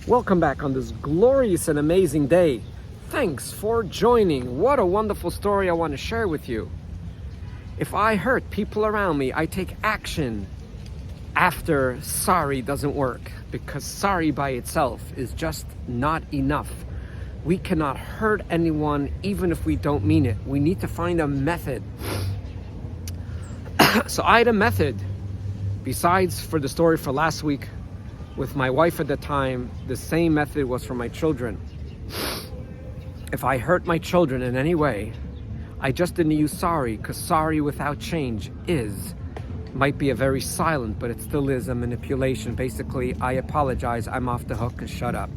Welcome back on this glorious and amazing day. Thanks for joining. What a wonderful story I want to share with you. If I hurt people around me, I take action after sorry doesn't work, because sorry by itself is just not enough. We cannot hurt anyone even if we don't mean it. We need to find a method. So I had a method besides for the story for last week with my wife at the time. The same method was for my children. If I hurt my children in any way, I just didn't use sorry, because sorry without change might be a very silent, but it still is a manipulation. Basically, I apologize, I'm off the hook, and shut up.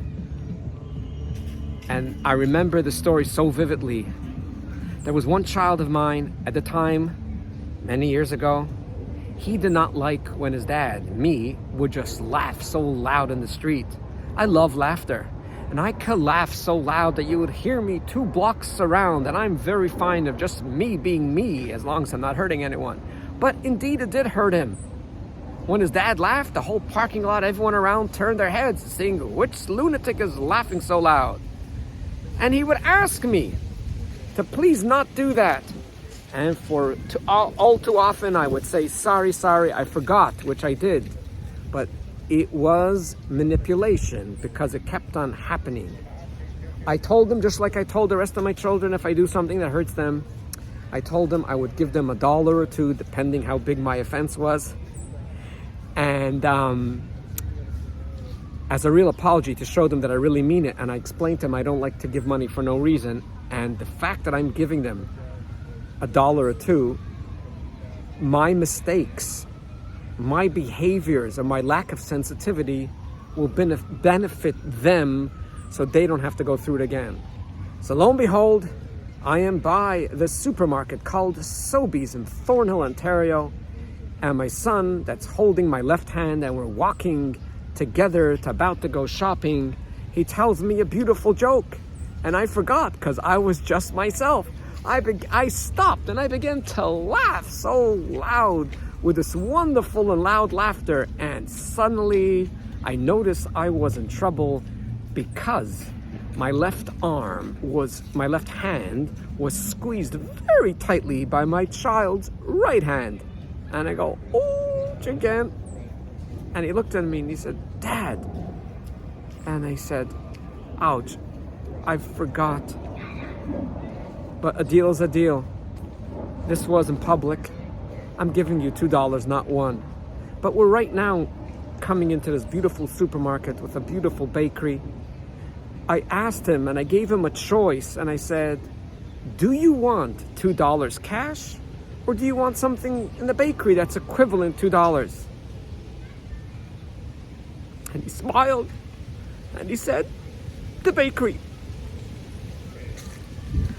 And I remember the story so vividly. There was one child of mine at the time, many years ago. He did not like when his dad, me, would just laugh so loud in the street. I love laughter. And I could laugh so loud that you would hear me 2 blocks around, and I'm very fine of just me being me, as long as I'm not hurting anyone. But indeed, it did hurt him. When his dad laughed, the whole parking lot, everyone around turned their heads, seeing which lunatic is laughing so loud. And he would ask me to please not do that. And all too often, I would say, sorry, I forgot, which I did. But it was manipulation, because it kept on happening. I told them, just like I told the rest of my children, if I do something that hurts them, I told them I would give them $1 or $2, depending how big my offense was. And as a real apology, to show them that I really mean it. And I explained to them I don't like to give money for no reason. And the fact that I'm giving them $1 or $2, my mistakes, my behaviors, or my lack of sensitivity will benefit them, so they don't have to go through it again. So lo and behold, I am by the supermarket called Sobeys in Thornhill, Ontario, and my son that's holding my left hand, and we're walking together about to go shopping, he tells me a beautiful joke, and I forgot, because I was just myself. I stopped and I began to laugh so loud with this wonderful and loud laughter, and suddenly I noticed I was in trouble, because my left hand was squeezed very tightly by my child's right hand. And I go, ouch, again. And he looked at me and he said, Dad. And I said, ouch, I forgot. But a deal is a deal. This was in public. I'm giving you $2, not 1. But we're right now coming into this beautiful supermarket with a beautiful bakery. I asked him and I gave him a choice, and I said, do you want $2 cash, or do you want something in the bakery that's equivalent $2? And he smiled and he said, the bakery.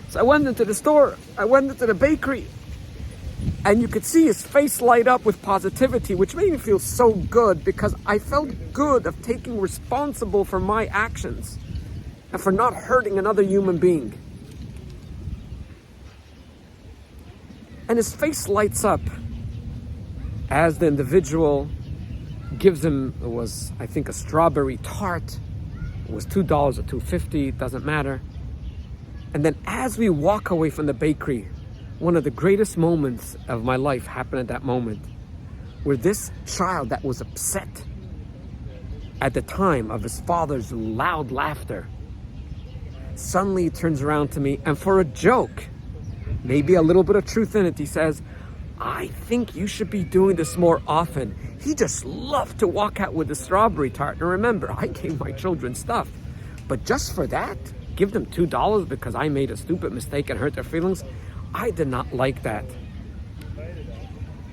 So I went into the store, I went into the bakery, and you could see his face light up with positivity, which made me feel so good, because I felt good of taking responsible for my actions and for not hurting another human being. And his face lights up as the individual gives him, it was, I think, a strawberry tart. It was $2 or $2.50, it doesn't matter. And then as we walk away from the bakery, one of the greatest moments of my life happened at that moment, where this child that was upset at the time of his father's loud laughter suddenly turns around to me, and for a joke, maybe a little bit of truth in it, he says, I think you should be doing this more often. He just loved to walk out with the strawberry tart. And remember, I gave my children stuff, but just for that, give them $2 because I made a stupid mistake and hurt their feelings. I did not like that.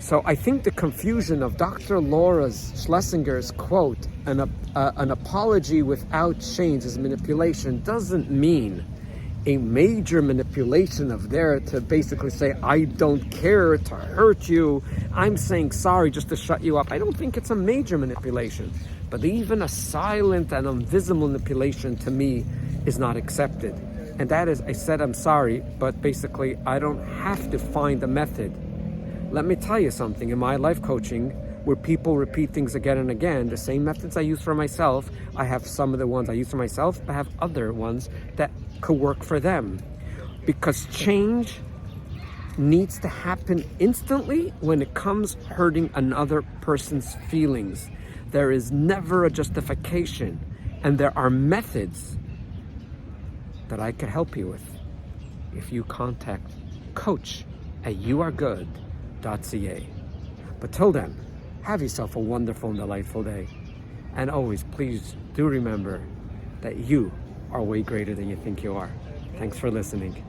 So I think the confusion of Dr. Laura Schlesinger's quote, an apology without change is manipulation, doesn't mean a major manipulation of there to basically say, I don't care to hurt you, I'm saying sorry just to shut you up. I don't think it's a major manipulation, but even a silent and invisible manipulation to me is not accepted. And that is, I said I'm sorry, but basically I don't have to find a method. Let me tell you something, in my life coaching, where people repeat things again and again. The same methods I use for myself, I have some of the ones I use for myself, but I have other ones that could work for them. Because change needs to happen instantly when it comes hurting another person's feelings. There is never a justification, and there are methods that I could help you with if you contact coach@youaregood.ca. But till then, have yourself a wonderful and delightful day. And always, please do remember that you are way greater than you think you are. Thanks for listening.